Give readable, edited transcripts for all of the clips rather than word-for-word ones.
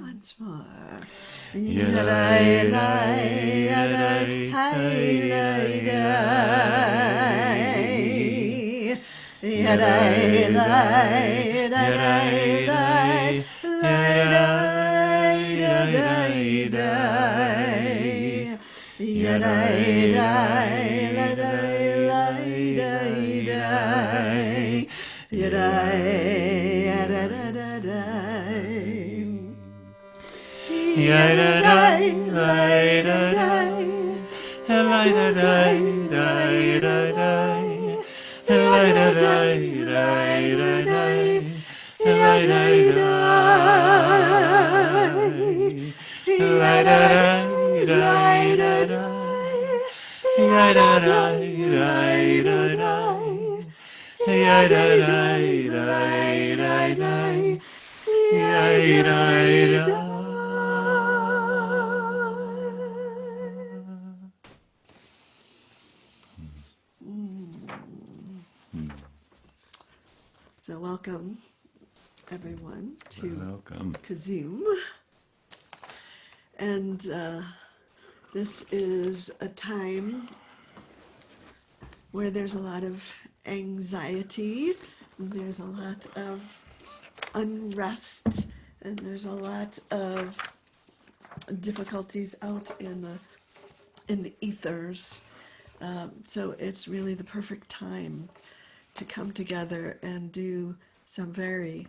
Once more. So welcome, everyone, to KZOOM. And this is a time where there's a lot of anxiety, and there's a lot of unrest, and there's a lot of difficulties out in the ethers. So it's really the perfect time to come together and do some very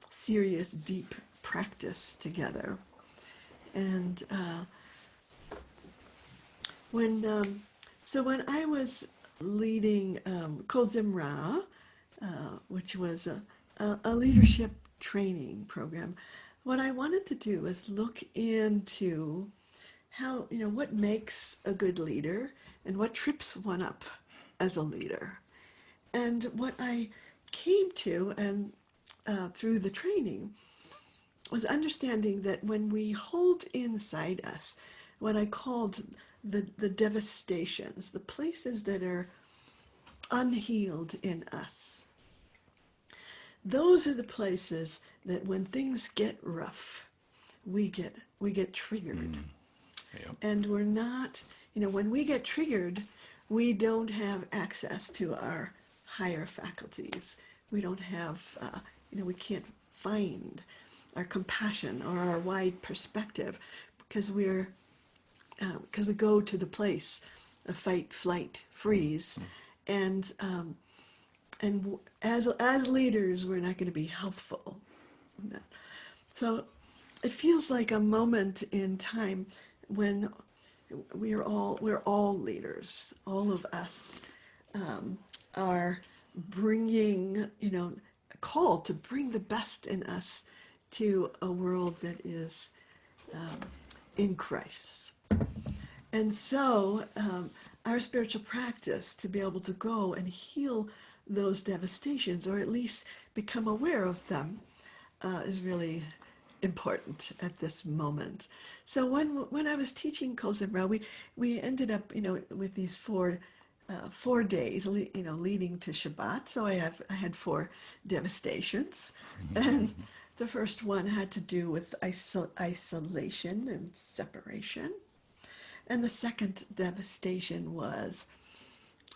serious, deep practice together. And when I was leading KZOOM, which was a leadership training program, what I wanted to do was look into how, what makes a good leader and what trips one up as a leader. And what I came to, and through the training, was understanding that when we hold inside us what I called the devastations, the places that are unhealed in us, those are the places that when things get rough, we get triggered. Yep. And we're not, when we get triggered, we don't have access to our higher faculties. We don't have, we can't find our compassion or our wide perspective because we go to the place of fight, flight, freeze, and as leaders, we're not going to be helpful. So it feels like a moment in time when we're all leaders. All of us are bringing, a call to bring the best in us to a world that is in crisis. And so our spiritual practice to be able to go and heal those devastations, or at least become aware of them, is really important at this moment. So when I was teaching Kozemra, we ended up, with these 4 days, leading to Shabbat. So I had 4 devastations, and the first one had to do with isolation and separation, and the second devastation was,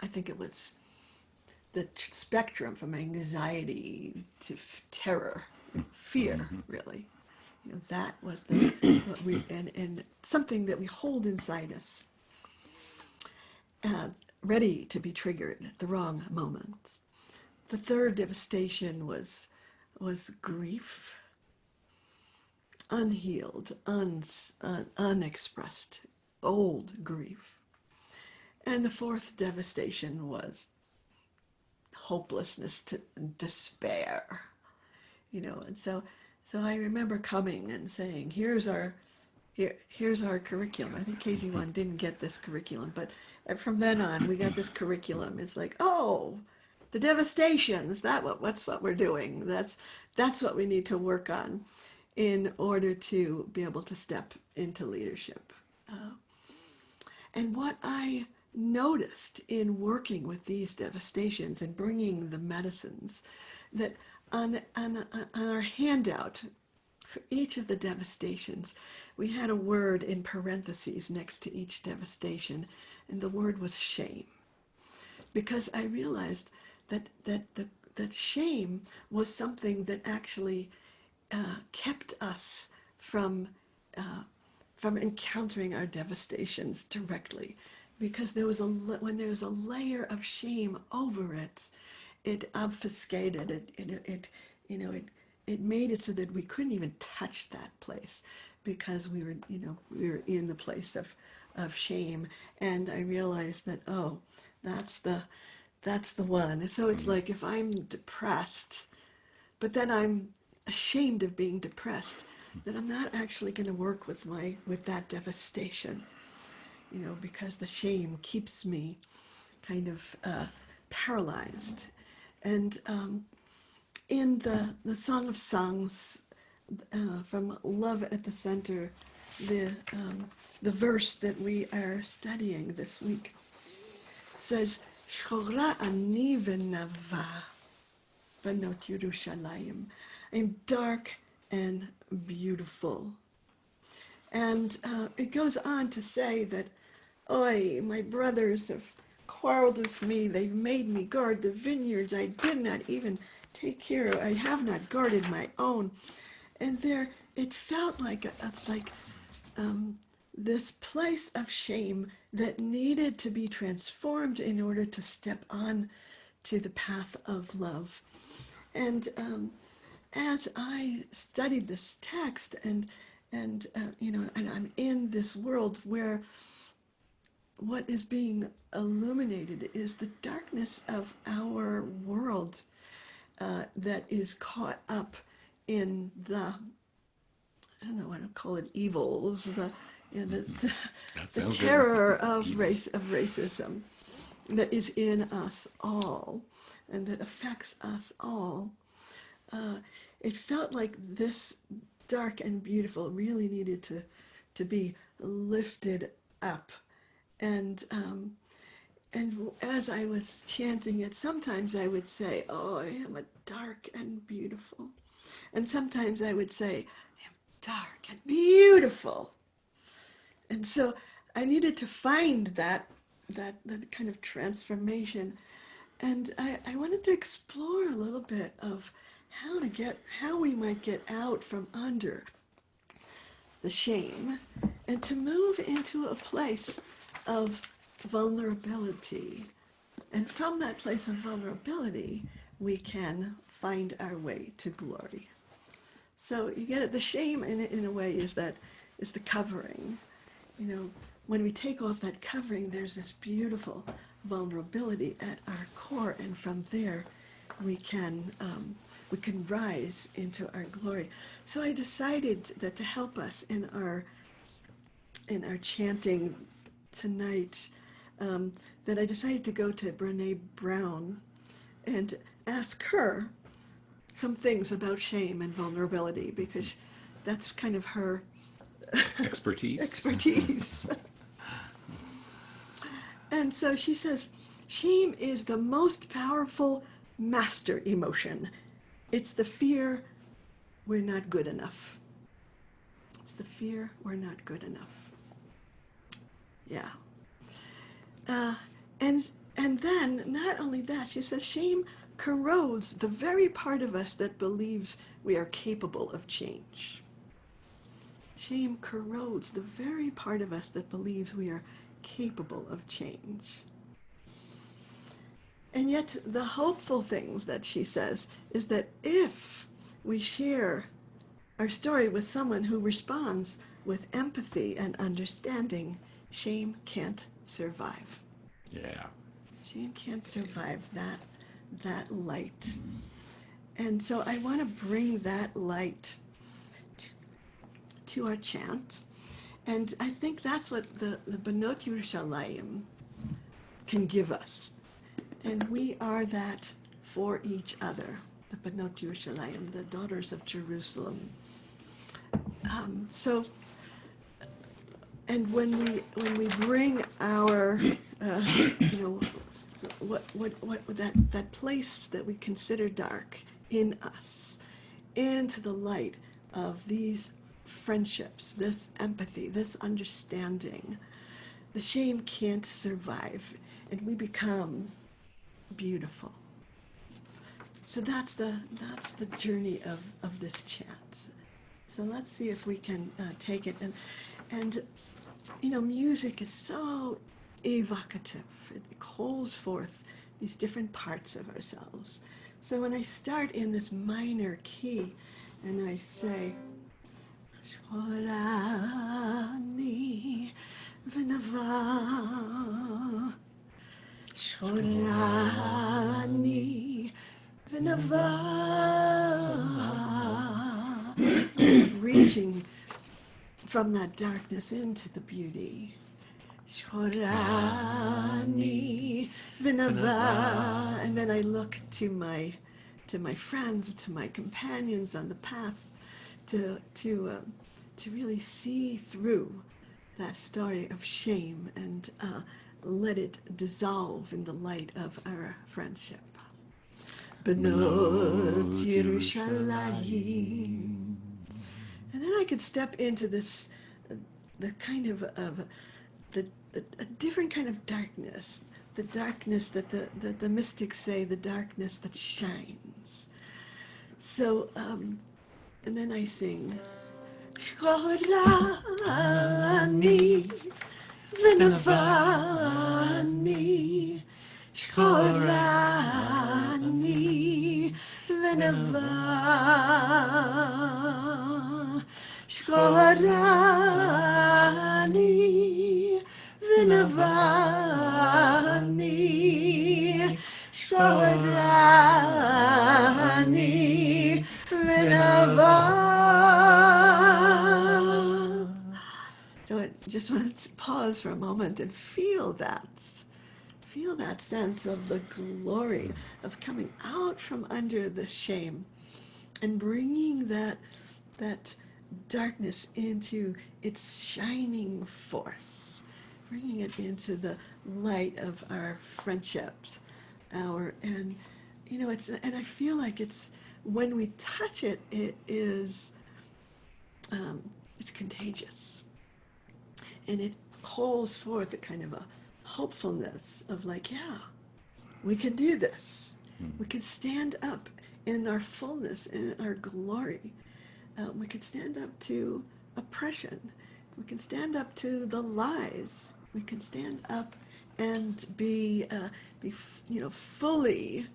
I think it was the spectrum from anxiety to terror, fear, really. That was what we and something that we hold inside us, ready to be triggered at the wrong moment. The third devastation was grief, unhealed, unexpressed, old grief. And the fourth devastation was hopelessness to despair, and so I remember coming and saying, here's our curriculum. I think KZ1 didn't get this curriculum, but from then on we got this curriculum. It's like, oh, the devastations, what's what we're doing. That's what we need to work on in order to be able to step into leadership. And what I noticed in working with these devastations and bringing the medicines, that on our handout for each of the devastations, we had a word in parentheses next to each devastation, and the word was shame. Because I realized that shame was something that actually kept us from encountering our devastations directly, because when there was a layer of shame over it, it obfuscated it made it so that we couldn't even touch that place, because we were in the place of shame. And I realized that, oh, that's the one. And so it's like, if I'm depressed, but then I'm ashamed of being depressed, that I'm not actually going to work with that devastation, because the shame keeps me kind of paralyzed. And in the Song of Songs, from Love at the Center, the verse that we are studying this week says, "Shchora ani v'nava banot Yerushalayim." I'm dark and beautiful. And it goes on to say that, "Oi, my brothers have quarreled with me. They've made me guard the vineyards. I did not even take care of. I have not guarded my own." And there, it felt like it's like this place of shame that needed to be transformed in order to step on to the path of love. And as I studied this text, and I'm in this world where what is being illuminated is the darkness of our world, that is caught up in I don't know what to call it, evils, the terror of racism that is in us all and that affects us all. It felt like this dark and beautiful really needed to be lifted up. And as I was chanting it, sometimes I would say, "Oh, I am a dark and beautiful." And sometimes I would say, "I am dark and beautiful." And so I needed to find that kind of transformation. And I wanted to explore a little bit of how we might get out from under the shame and to move into a place of vulnerability. And from that place of vulnerability, we can find our way to glory. So you get it. The shame, in a way, is the covering. When we take off that covering, there's this beautiful vulnerability at our core, and from there, we can rise into our glory. So I decided that to help us in our chanting tonight, that I decided to go to Brene Brown and ask her some things about shame and vulnerability, because that's kind of her expertise. And so she says, shame is the most powerful master emotion. It's the fear we're not good enough. It's the fear we're not good enough. Yeah. And then, not only that, she says, shame corrodes the very part of us that believes we are capable of change. Shame corrodes the very part of us that believes we are capable of change. And yet, the hopeful things that she says is that if we share our story with someone who responds with empathy and understanding, shame can't survive. Yeah. Shame can't survive that light. And so I want to bring that light to our chant. And I think that's what the Benot Yerushalayim can give us. And we are that for each other, the Benot Yerushalayim, the daughters of Jerusalem. And when we bring our, what that place that we consider dark in us into the light of these friendships, this empathy, this understanding, the shame can't survive, and we become beautiful. So that's the journey of this chant. So let's see if we can take it. And music is so evocative. It calls forth these different parts of ourselves. So when I start in this minor key and I say, Shorani v'nava, Shorani v'nava, reaching from that darkness into the beauty. Shorani v'nava, and then I look to my friends, to my companions on the path, to really see through that story of shame and let it dissolve in the light of our friendship. Benot Yerushalayim. And then I could step into this, the kind of a different kind of darkness, the darkness that the mystics say, the darkness that shines. So, and then I sing, Shorani v'navani, Shorani v'nava, Shorani v'navani, Shorani v'nava. So I just want to pause for a moment and feel that sense of the glory of coming out from under the shame and bringing that darkness into its shining force, bringing it into the light of our friendships, and I feel like it's, when we touch it, it's contagious, and it calls forth a kind of a hopefulness of like, yeah, we can do this. We can stand up in our fullness, in our glory. We can stand up to oppression. We can stand up to the lies. We can stand up and be fully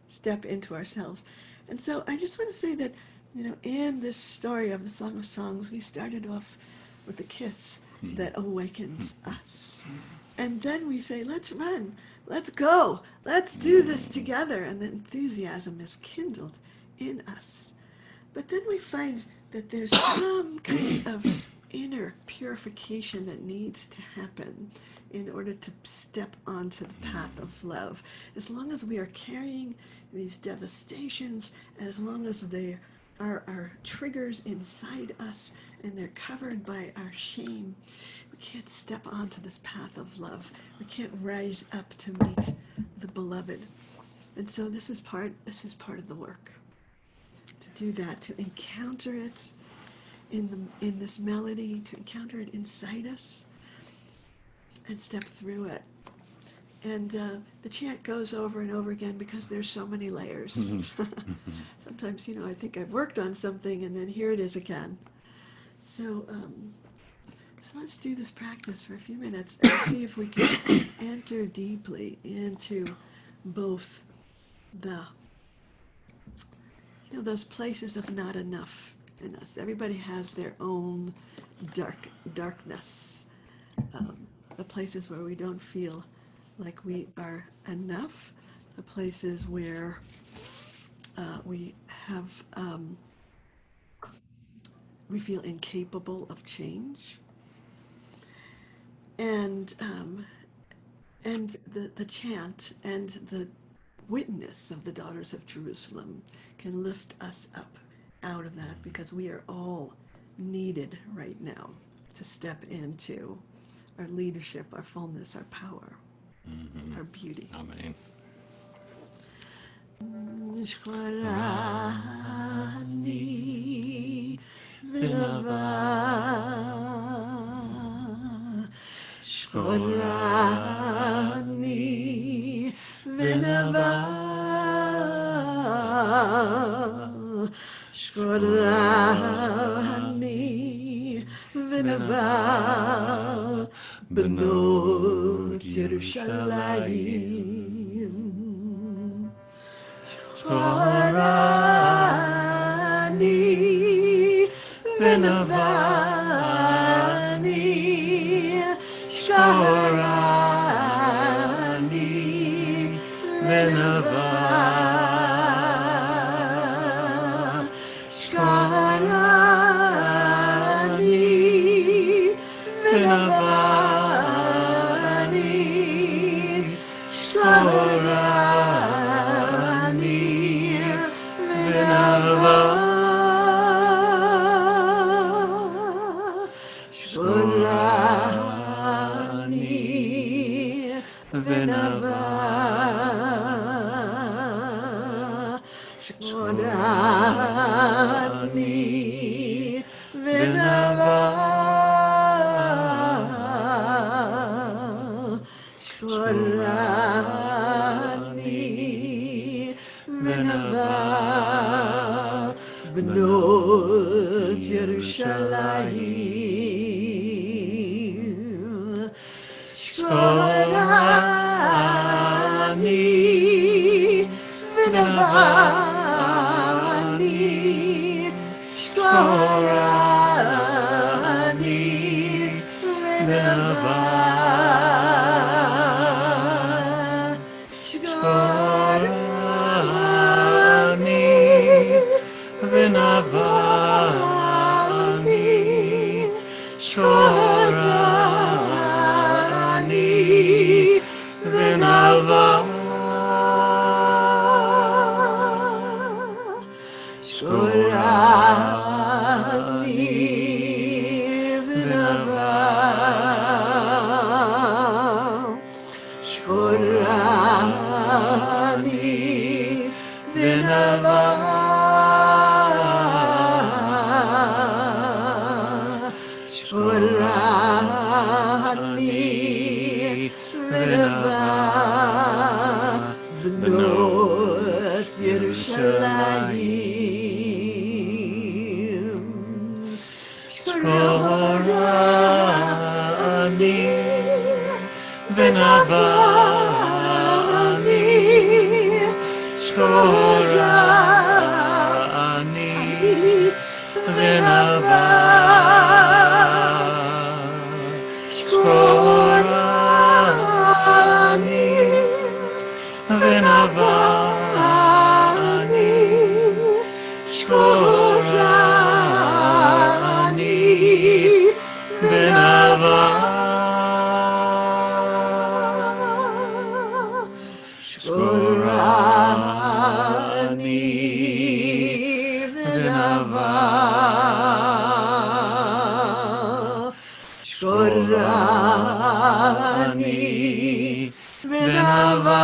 step into ourselves. And so I just want to say that, in this story of the Song of Songs, we started off with a kiss that awakens us. And then we say, let's run, let's go, let's do this together. And the enthusiasm is kindled in us. But then we find that there's some kind of inner purification that needs to happen in order to step onto the path of love. As long as we are carrying these devastations, as long as they are our triggers inside us and they're covered by our shame, we can't step onto this path of love. We can't rise up to meet the beloved. And so this is part of the work. To do that, to encounter it in this melody, to encounter it inside us and step through it. And the chant goes over and over again because there's so many layers. Sometimes, I think I've worked on something and then here it is again. So let's do this practice for a few minutes and see if we can enter deeply into both those places of not enough in us. Everybody has their own darkness, the places where we don't feel like we are enough, the places where we feel incapable of change, and the chant and the witness of the daughters of Jerusalem can lift us up out of that, because we are all needed right now to step into our leadership, our fullness, our power, our beauty. Amen. Shkharani vinava, Shkharani vinava, Shkharani vinava, Benot Yerushalayim. Shkharani vinavani, Shkharani vinava, Shkharani vinavani, Shkharani vinava, Shkharani vinava, Shkharani vinava, Shkharani vinava, Benot Yerushalayim. Shkharani vinavani, Shkharani vinava, Shkharani vinavani, Shkharani vinava, Shkharani vinava, Shkharani vinava, Shkharani vinava, Benot Yerushalayim. Shkharani vinavani, Shkharani vinava, Shkharani vinavani, Shkharani Vinava Shkorani Vinava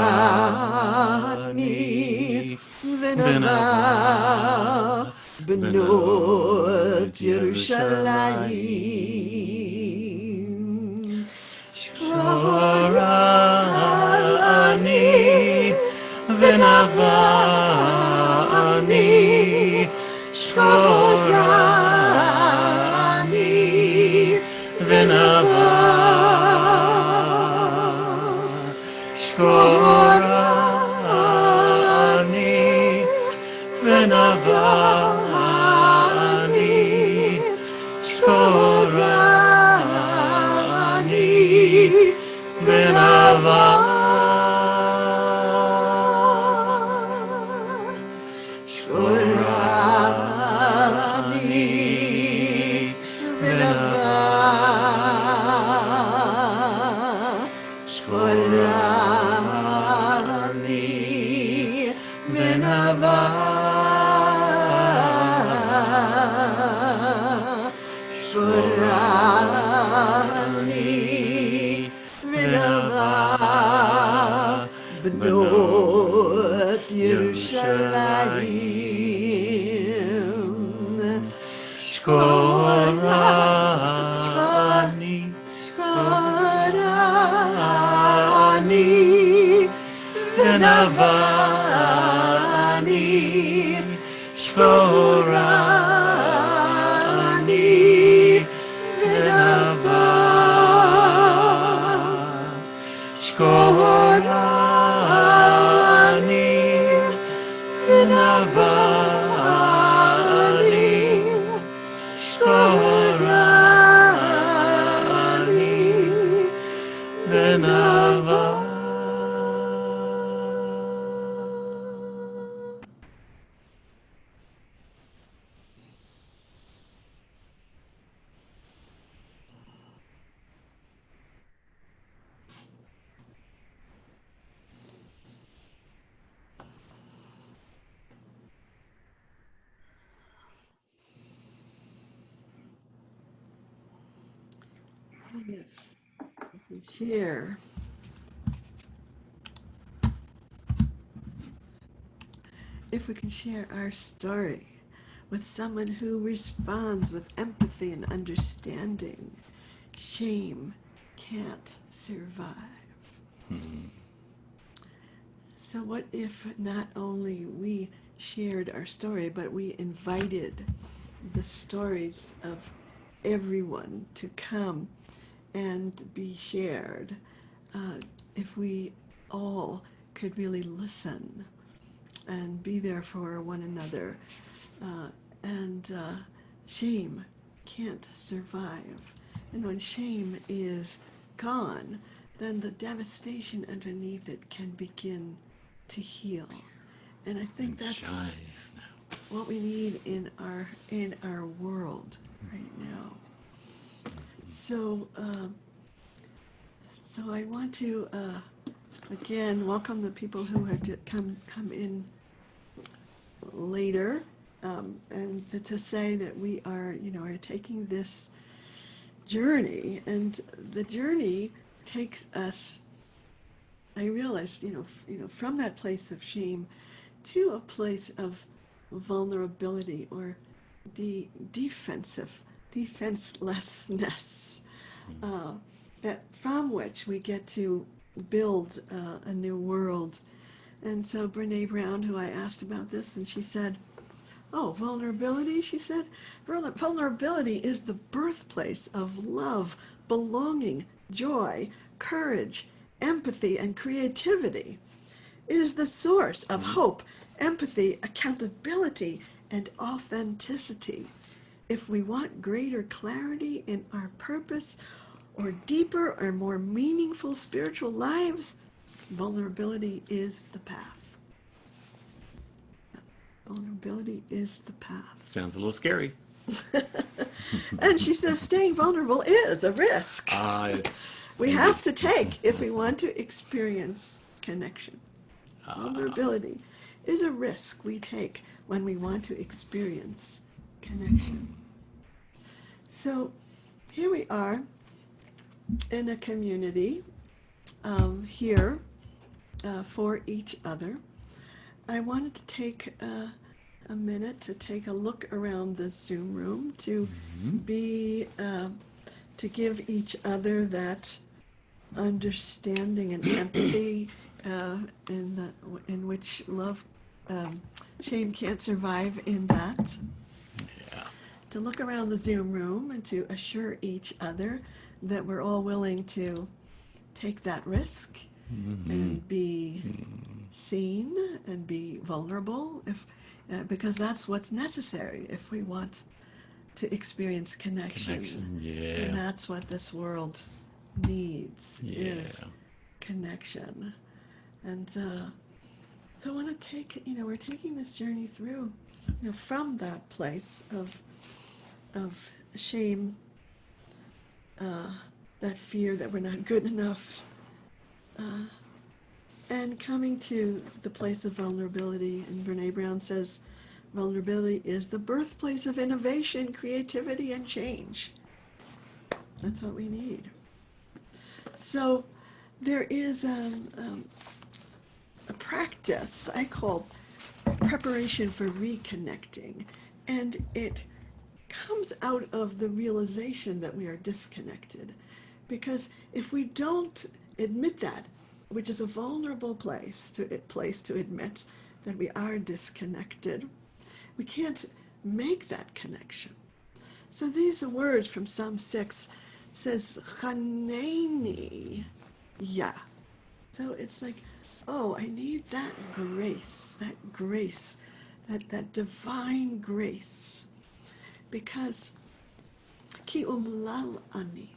Shkorani Vinava Benot Yerushalayim Shkorani Vinavani Shkorani Vinava Shkorani Vinavani Shkorani Vinava Shkorani Vinava Shkorani Vinava Shkorani Vinava Benot Yerushalayim Shkorani Shkorani Vinavani Shkorani Vinava Shkorani Vinavani Shkorani Vinava. Share. If we can share our story with someone who responds with empathy and understanding, shame can't survive. So what if not only we shared our story, but we invited the stories of everyone to come and be shared? If we all could really listen and be there for one another, and shame can't survive. And when shame is gone, then the devastation underneath it can begin to heal. And I think that's what we need in our world right now. So I want to again welcome the people who have come in later, and to say that we are taking this journey, and the journey takes us, I realized, from that place of shame to a place of vulnerability, or the defenselessness, that from which we get to build a new world. And so Brene Brown, who I asked about this, and she said, oh, vulnerability, she said, vulnerability is the birthplace of love, belonging, joy, courage, empathy, and creativity. It is the source of hope, empathy, accountability, and authenticity. If we want greater clarity in our purpose, or deeper or more meaningful spiritual lives, vulnerability is the path. Vulnerability is the path. Sounds a little scary. And she says staying vulnerable is a risk. we have to take if we want to experience connection. Vulnerability is a risk we take when we want to experience connection. So here we are in a community here for each other. I wanted to take a minute to take a look around the Zoom room to be to give each other that understanding and empathy in which love, shame can't survive in that. Yeah. To look around the Zoom room and to assure each other that we're all willing to take that risk and be seen and be vulnerable because that's what's necessary if we want to experience connection. Yeah. And that's what this world needs is connection. And so I want to take, we're taking this journey through, from that place of shame, that fear that we're not good enough, and coming to the place of vulnerability. And Brene Brown says, vulnerability is the birthplace of innovation, creativity, and change. That's what we need. So there is a practice I call preparation for reconnecting, and it comes out of the realization that we are disconnected. Because if we don't admit that, which is a vulnerable place to admit that we are disconnected, we can't make that connection. So these words from Psalm 6 says, Chaneni, ya. So it's like, oh, I need that grace, that divine grace. Because ki umlal ani.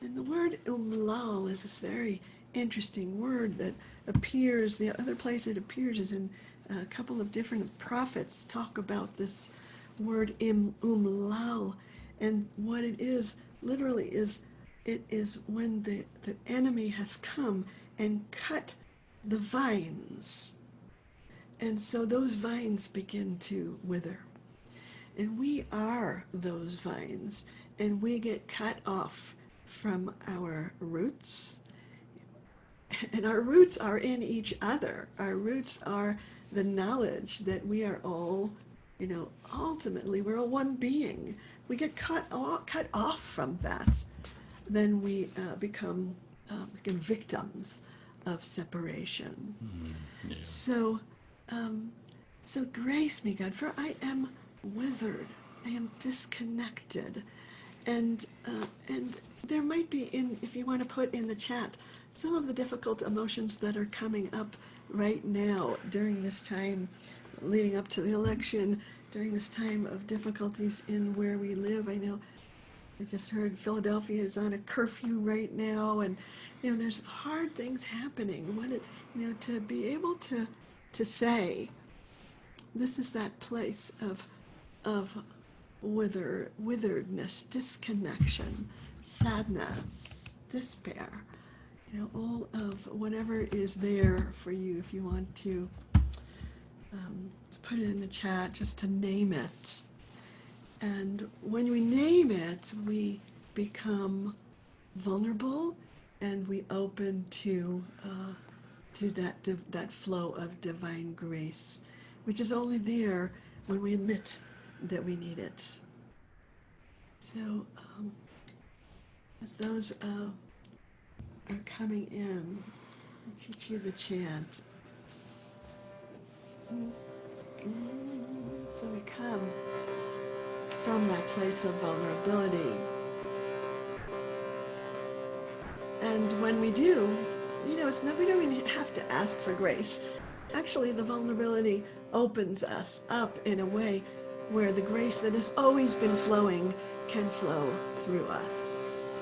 And the word umlal is this very interesting word that appears, the other place it appears is in a couple of different prophets talk about this word umlal. And what it is, literally, it is when the enemy has come and cut the vines. And so those vines begin to wither. And we are those vines, and we get cut off from our roots. And our roots are in each other. Our roots are the knowledge that we are all, ultimately we're all one being. We get cut off from that. Then we become victims of separation. Yeah. So grace me, God, for I am withered. I am disconnected. And there might be, if you want to put in the chat, some of the difficult emotions that are coming up right now during this time leading up to the election, during this time of difficulties in where we live. I know I just heard Philadelphia is on a curfew right now, and there's hard things happening. To be able to say, this is that place of witheredness, disconnection, sadness, despair. All of whatever is there for you. If you want to put it in the chat, just to name it. And when we name it, we become vulnerable, and we open to that flow of divine grace, which is only there when we admit that we need it. So as those are coming in, I'll teach you the chant. So we come from that place of vulnerability. And when we do, we don't even have to ask for grace. Actually, the vulnerability opens us up in a way where the grace that has always been flowing can flow through us.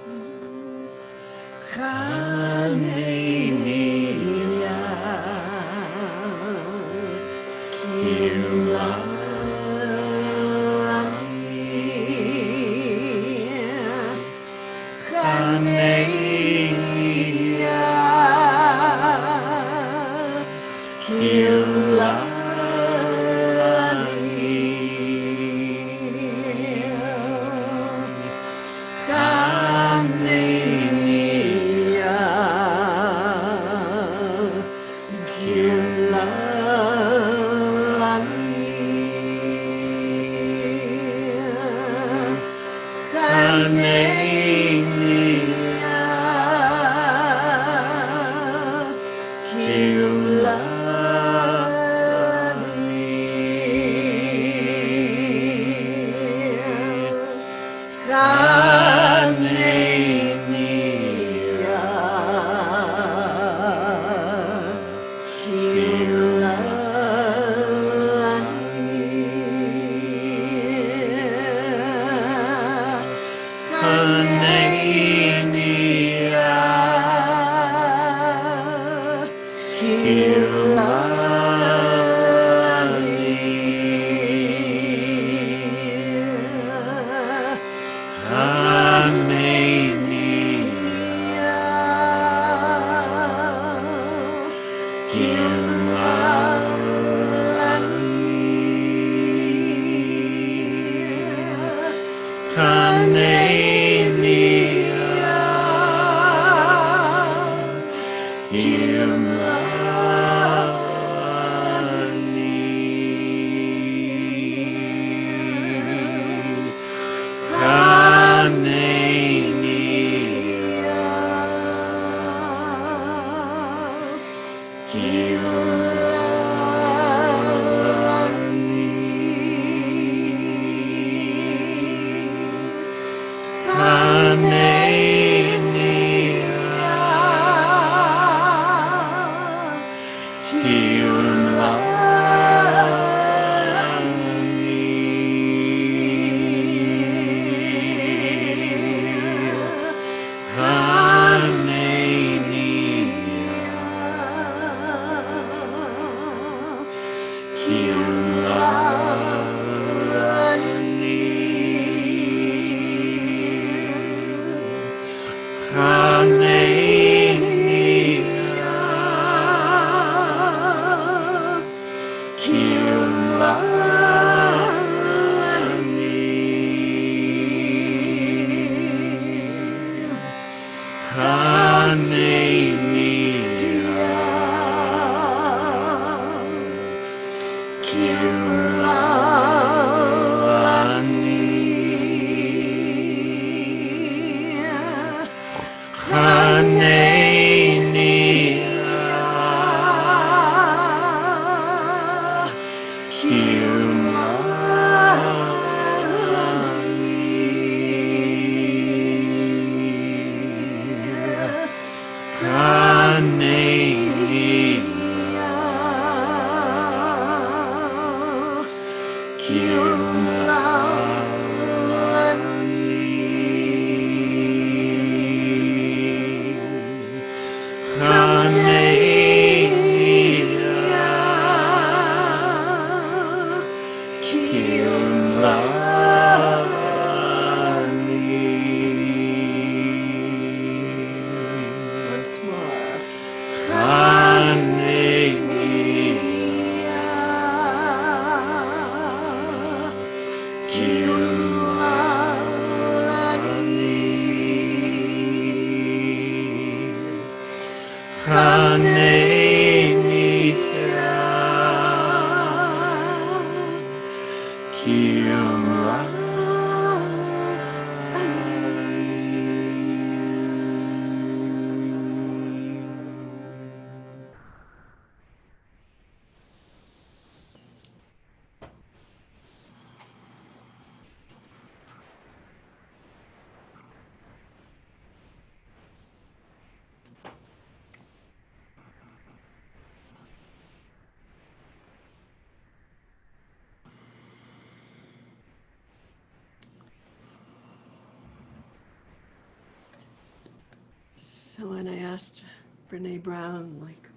So when I asked Brene Brown, like,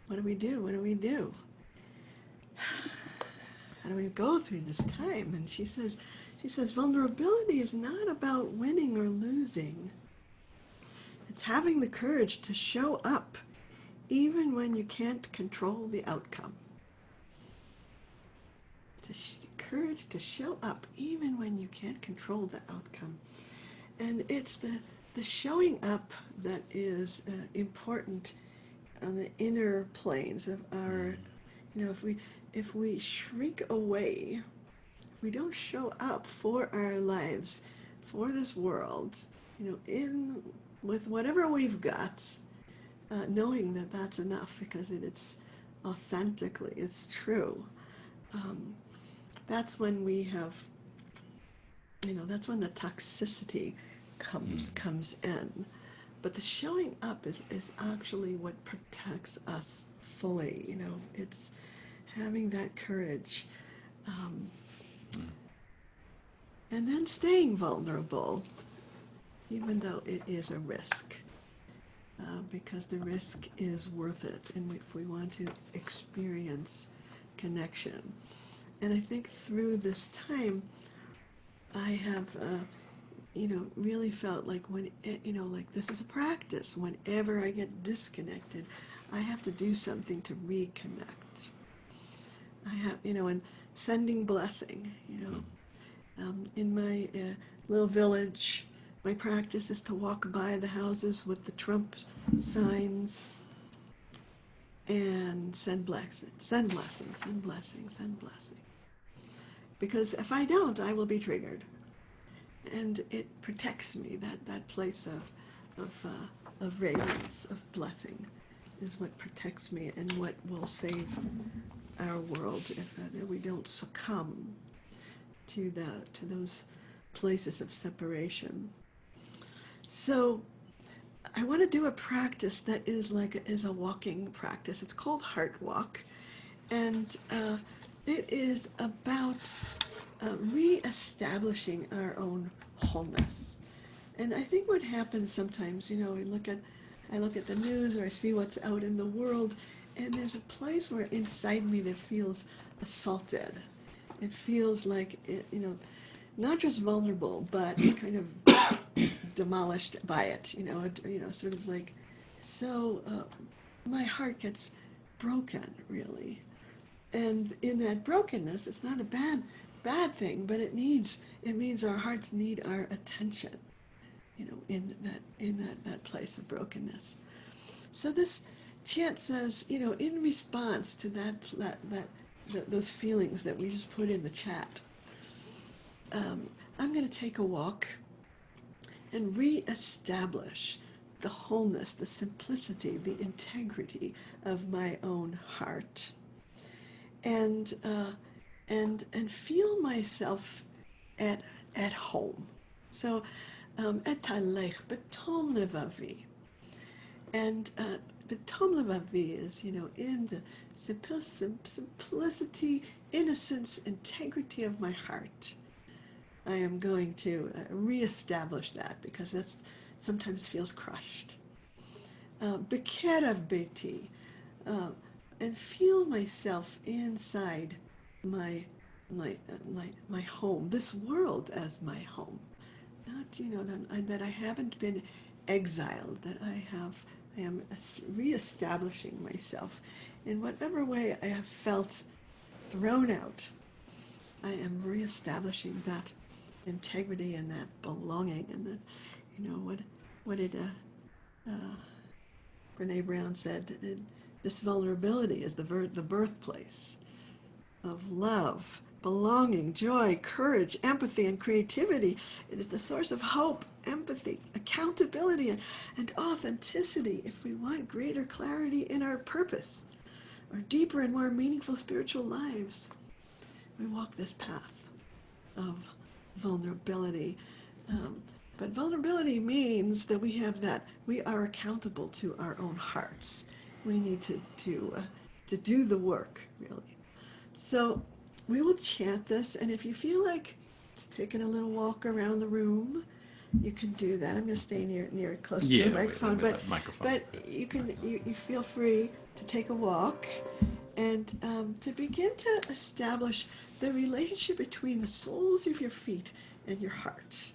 what do we do? What do we do? How do we go through this time? And she says, vulnerability is not about winning or losing. It's having the courage to show up even when you can't control the outcome. The courage to show up even when you can't control the outcome. And it's the showing up that is important on the inner planes of our, if we shrink away, we don't show up for our lives, for this world, in with whatever we've got, knowing that that's enough because it's authentically, it's true. That's when we have, that's when the toxicity comes in. But the showing up is actually what protects us fully. It's having that courage. And then staying vulnerable, even though it is a risk, because the risk is worth it, and if we want to experience connection. And I think through this time, I have, really felt like like this is a practice. Whenever I get disconnected, I have to do something to reconnect. I have, and sending blessing, in my little village, my practice is to walk by the houses with the Trump signs and send blessings, send blessings, send blessings, send blessings. Because if I don't, I will be triggered. And it protects me, that place of radiance, of blessing, is what protects me and what will save our world if we don't succumb to those places of separation. So I want to do a practice that is a walking practice. It's called Heart Walk, and it is about reestablishing our own wholeness. And I think what happens sometimes, I look at the news or I see what's out in the world, and there's a place where inside me that feels assaulted. It feels like it, not just vulnerable, but kind of demolished by it. Sort of like, so my heart gets broken, really. And in that brokenness, it's not a bad thing, but it means our hearts need our attention, in that place of brokenness. So this chant says, in response to those feelings that we just put in the chat, I'm going to take a walk and reestablish the wholeness, the simplicity, the integrity of my own heart, and feel myself at home. So, et talech betom levavi, and betom levavi is in the simplicity, innocence, integrity of my heart. I am going to reestablish that because that sometimes feels crushed. Bekerav beti, and feel myself inside my home, this world as my home. Not that I haven't been exiled, that I am reestablishing myself in whatever way I have felt thrown out. I am reestablishing that integrity and that belonging, and that, what did Brene Brown said, that this vulnerability is the birthplace of love, belonging, joy, courage, empathy, and creativity. It is the source of hope, empathy, accountability, and authenticity if we want greater clarity in our purpose, or deeper and more meaningful spiritual lives. We walk this path of vulnerability. But vulnerability means that we are accountable to our own hearts. We need to do the work, really. So we will chant this, and if you feel like just taking a little walk around the room, you can do that. I'm going to stay near close to the microphone, but you feel free to take a walk and to begin to establish the relationship between the soles of your feet and your heart.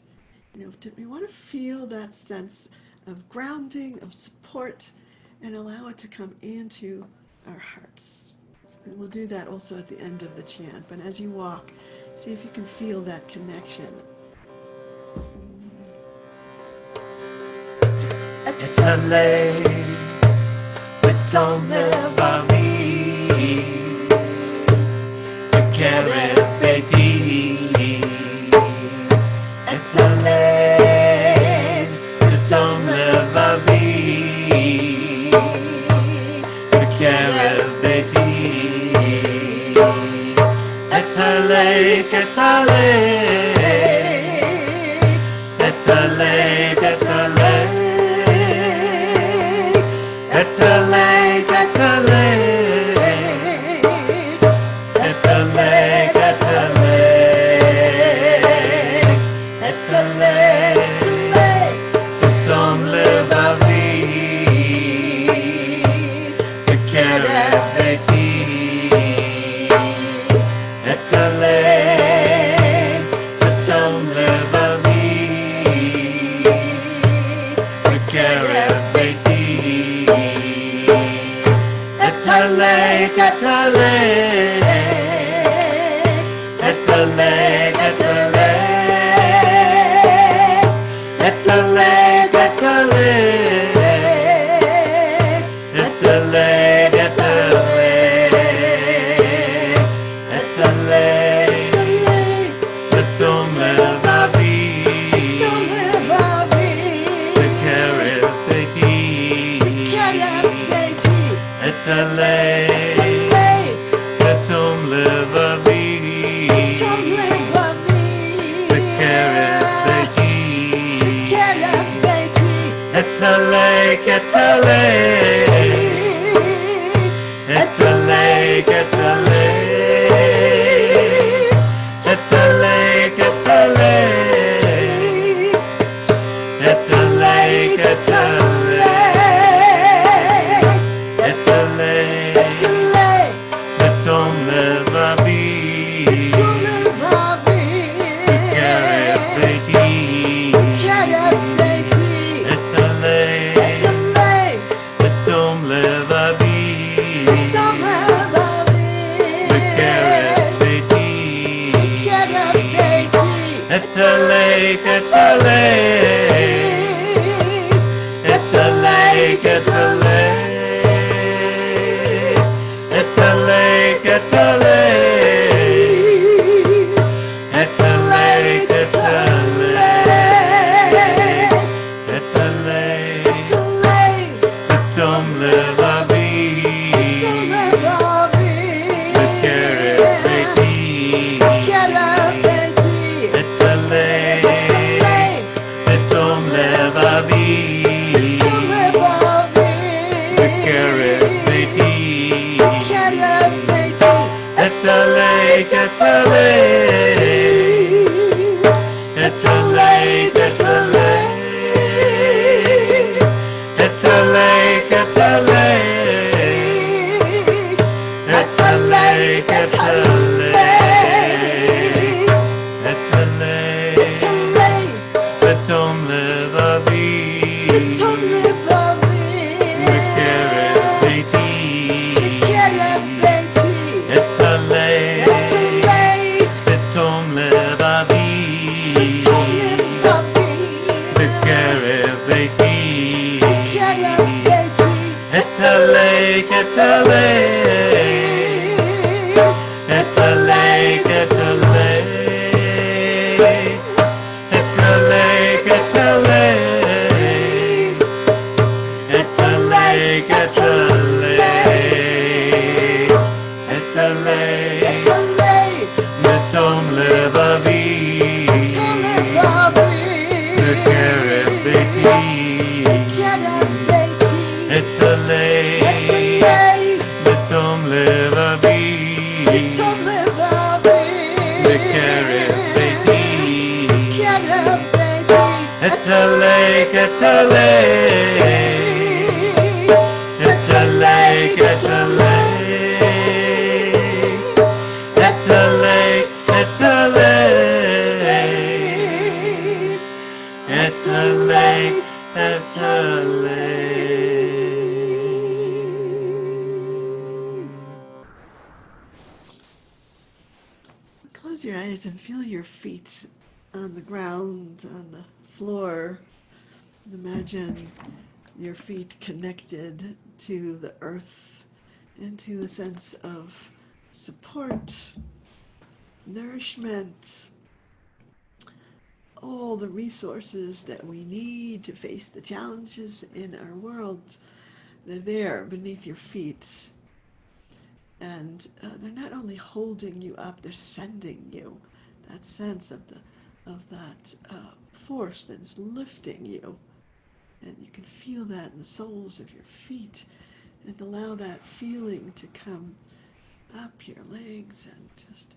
We want to feel that sense of grounding, of support, and allow it to come into our hearts. And we'll do that also at the end of the chant. But as you walk, see if you can feel that connection. Etale, beton levavi, bekeret beti. Etale, beton levavi, bekeret beti. Etale, etale, etale, etale. Etale, etale, etale, etale, etale, beton levavi, bekeret beti. Etale, beton levavi, bekeret beti. Etale, etale, etale, etale, etale, etale, etale, etale, beton levavi, bekeret beti. Etale, beton levavi, bekeret beti. Etale, etale, etale, etale, etale, etale, etale, etale. Etale, beton levavi, bekeret beti. Etale, beton levavi, bekeret beti. Etale, etale, etale, etale. Etale, etale, etale, etale, etale, beton levavi, bekeret beti. Etale, beton levavi, bekeret beti. Etale, etale, etale, etale, etale, etale, etale, etale, etale, beton levavi, bekeret beti. Etale, beton levavi, bekeret beti. Etale, etale, etale, etale, etale, etale, etale, etale, beton levavi, bekeret beti. Etale, beton levavi, bekeret beti. Etale, etale, etale, etale, etale, etale, etale, etale. eyes and feel your feet on the ground, on the floor. Imagine your feet connected to the earth into a sense of support, nourishment, all the resources that we need to face the challenges in our world. They're there beneath your feet. And they're not only holding you up, they're sending you that sense of that force that is lifting you. And you can feel that in the soles of your feet, and allow that feeling to come up your legs and just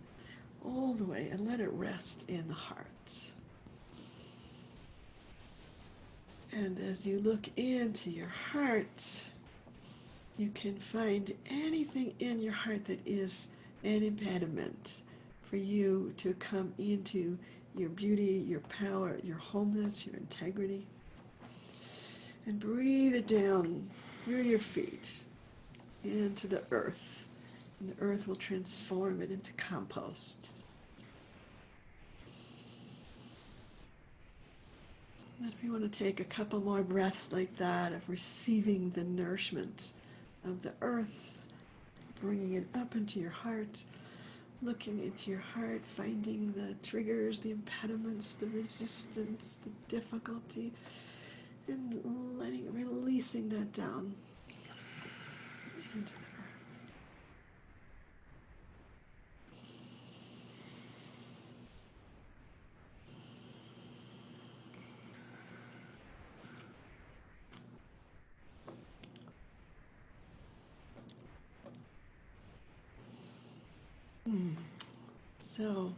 all the way, and let it rest in the heart. And as you look into your heart, you can find anything in your heart that is an impediment for you to come into your beauty, your power, your wholeness, your integrity. And breathe it down through your feet into the earth. And the earth will transform it into compost. And if you want to take a couple more breaths like that of receiving the nourishment of the earth, bringing it up into your heart, looking into your heart, finding the triggers, the impediments, the resistance, the difficulty, and releasing that down into the earth. So,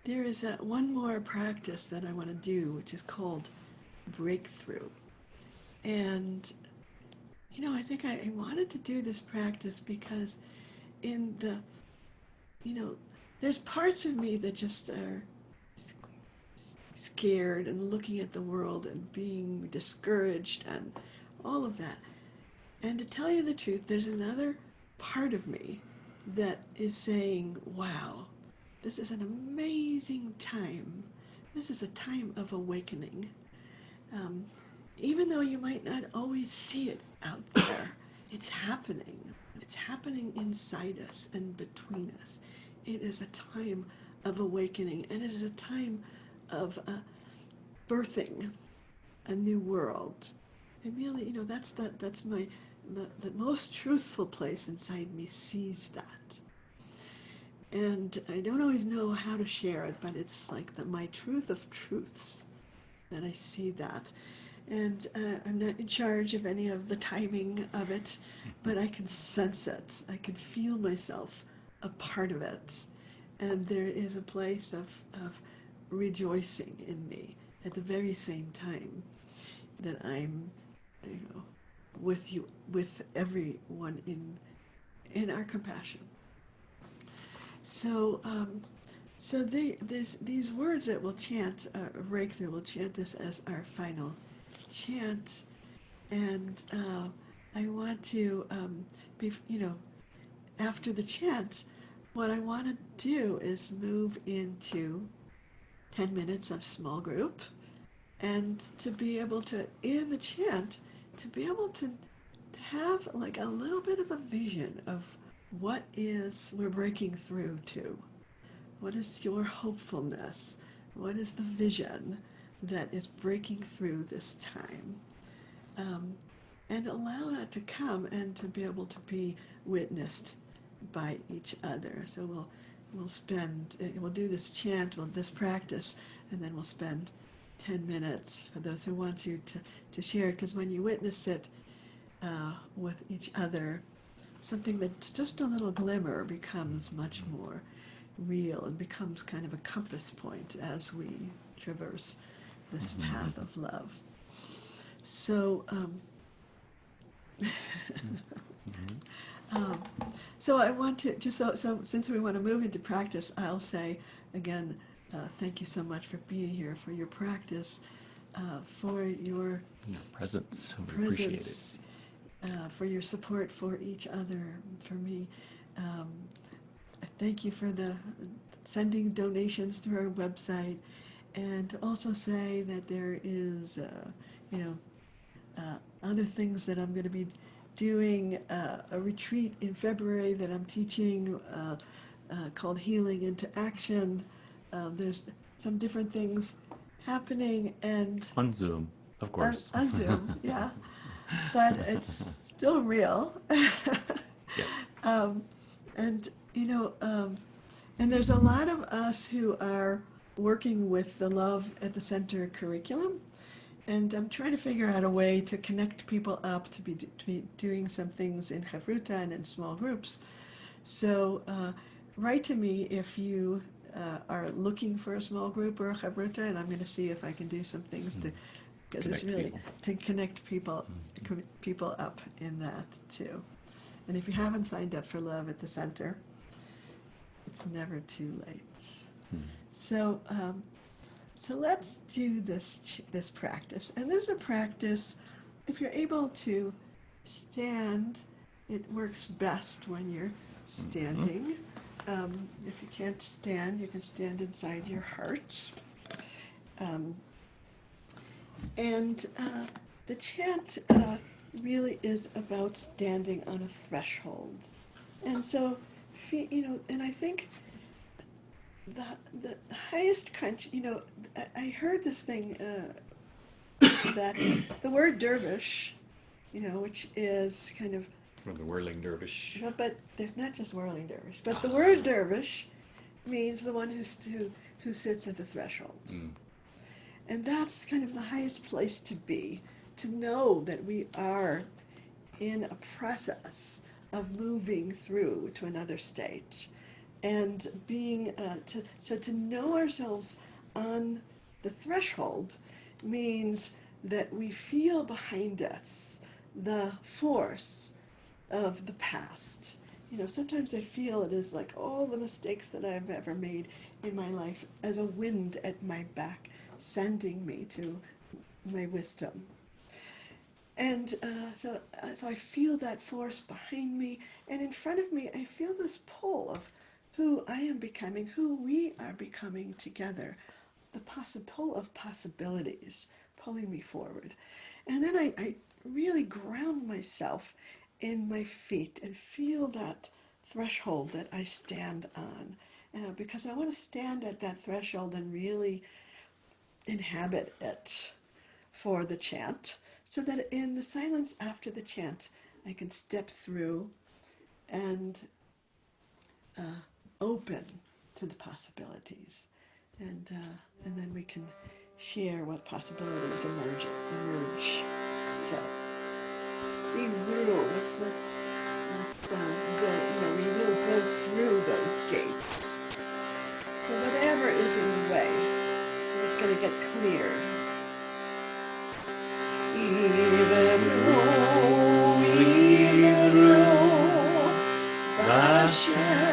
there is one more practice that I want to do, which is called breakthrough. And, I think I wanted to do this practice because in the, there's parts of me that just are scared and looking at the world and being discouraged and all of that. And to tell you the truth, there's another part of me that is saying, wow, this is an amazing time. This is a time of awakening. Even though you might not always see it out there, it's happening. It's happening inside us and between us. It is a time of awakening, and it is a time of birthing a new world. And really, that's the most truthful place inside me sees that. And I don't always know how to share it, but it's like my truth of truths that I see that. And I'm not in charge of any of the timing of it, but I can sense it. I can feel myself a part of it. And there is a place of rejoicing in me at the very same time that I'm, with you, with everyone in our compassion. So, these words that we'll chant, breakthrough, we'll chant this as our final chant, and I want to, after the chant, what I want to do is move into 10 minutes of small group, and to be able to, in the chant, to be able to have like a little bit of a vision of what is we're breaking through to. What is your hopefulness? What is the vision that is breaking through this time? And allow that to come and to be able to be witnessed by each other. So we'll do this chant, this practice, and then we'll spend 10 minutes for those who want to share it, because when you witness it with each other, something that just a little glimmer becomes much more real and becomes kind of a compass point as we traverse this path of love. So, so I want to just so since we want to move into practice, I'll say again, thank you so much for being here, for your practice, for your presence. We appreciate it. For your support for each other, for me. thank you for the sending donations through our website, and to also say that there is, you know, other things that I'm going to be doing, a retreat in February that I'm teaching called Healing into Action. There's some different things happening, and On Zoom, of course. on Zoom, yeah, but it's still real. Yeah. And and there's a lot of us who are working with the Love at the Center curriculum, and I'm trying to figure out a way to connect people up to be doing some things in Chavruta and in small groups. So write to me if you are looking for a small group or a Chavruta, and I'm going to see if I can do some things to, because it's Connect really people. to connect people up in that too. And if you haven't signed up for Love at the Center, it's never too late. So, so let's do this practice. And this is a practice. If you're able to stand, it works best when you're standing. If you can't stand, you can stand inside your heart. And the chant really is about standing on a threshold. And so, and I think the highest country, I heard this thing that the word dervish, which is kind of, From the whirling dervish. but there's not just whirling dervish, but the word dervish means the one who sits at the threshold. And that's kind of the highest place to be, to know that we are in a process of moving through to another state, and being to know ourselves on the threshold means that we feel behind us the force of the past. Sometimes I feel it is like all the mistakes that I've ever made in my life as a wind at my back, sending me to my wisdom. And so I feel that force behind me, and in front of me, I feel this pull of who I am becoming, who we are becoming together, the pull of possibilities pulling me forward. And then I really ground myself in my feet and feel that threshold that I stand on, because I want to stand at that threshold and really inhabit it for the chant, so that in the silence after the chant, I can step through and open to the possibilities, and then we can share what possibilities emerge. So, let's go. We will go through those gates. So whatever is in the way, it's going to get cleared. Even Hashem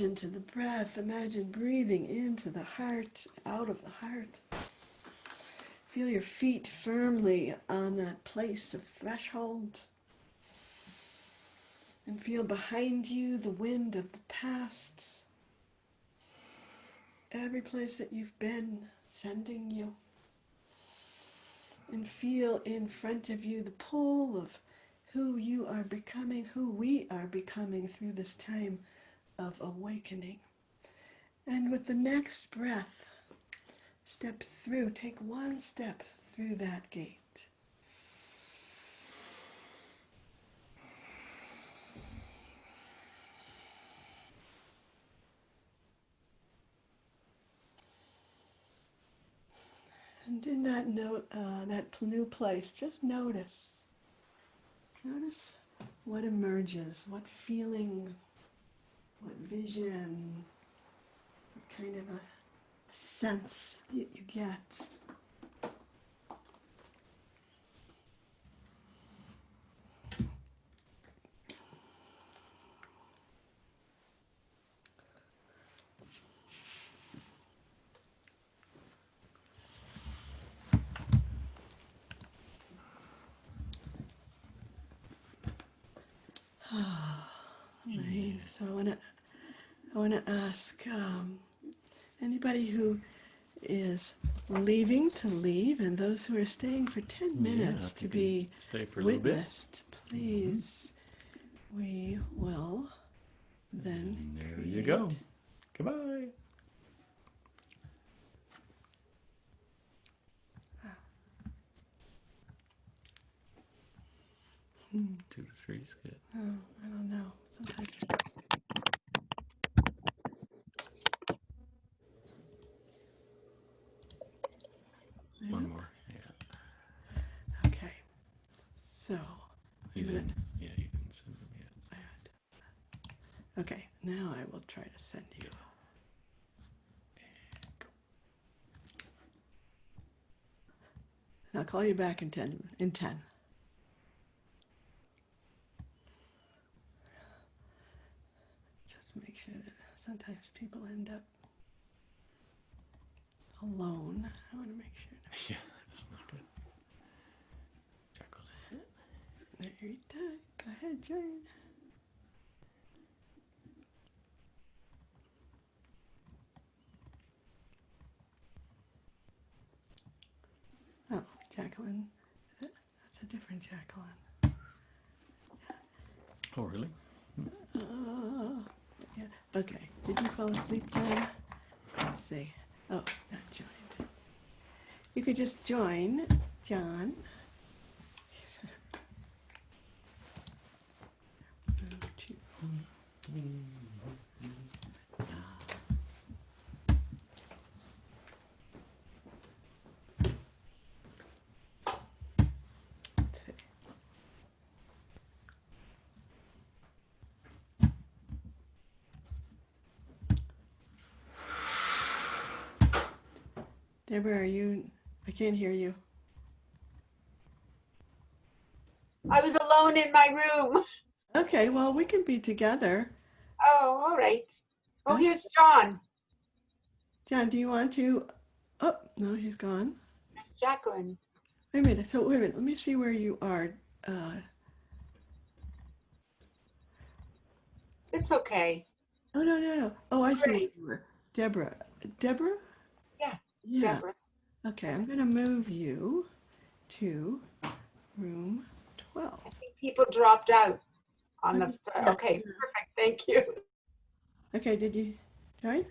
attention to the breath. Imagine breathing into the heart, out of the heart. Feel your feet firmly on that place of threshold. And feel behind you the wind of the past. Every place that you've been sending you. And feel in front of you the pull of who you are becoming, who we are becoming through this time of awakening. And with the next breath, step through, take one step through that gate. And in that that new place, just notice. Notice what emerges, what feeling, what vision, what kind of a sense that you get. Right. So I want to ask anybody who is leaving to leave, and those who are staying for 10 minutes if to you be can stay for a little bit. witnessed, please. We will then And there create. you go. Goodbye. Hmm. 2 to 3 is good. Oh, I don't know. Sometimes. One more. Yeah. Okay. So. You I'm gonna- didn't. Yeah, you didn't send them yet. Okay. Now I will try to send you. And I'll call you back in 10. Just make sure that sometimes people end up alone. I want to make sure. Yeah, that's not good. Chocolate. There you go. Go ahead, join. Oh, Jacqueline. That's a different Jacqueline. Oh, really? Yeah. Okay. Did you fall asleep, John? Let's see. Oh, not joined. You could just join, John. Deborah, are you? I can't hear you. I was alone in my room. Okay, well, we can be together. Oh, all right. Oh, Okay. here's John. John, do you want to? Oh, no, he's gone. There's Jacqueline. Wait a minute. So, wait a minute. Let me see where you are. It's okay. Oh, no. Oh, I see where Great. you were. Deborah. Deborah? Yeah, Yeah. Deborah. Okay, I'm going to move you to room 12. I think people dropped out on the. Yeah. Okay, perfect. Thank you. Okay, did you join?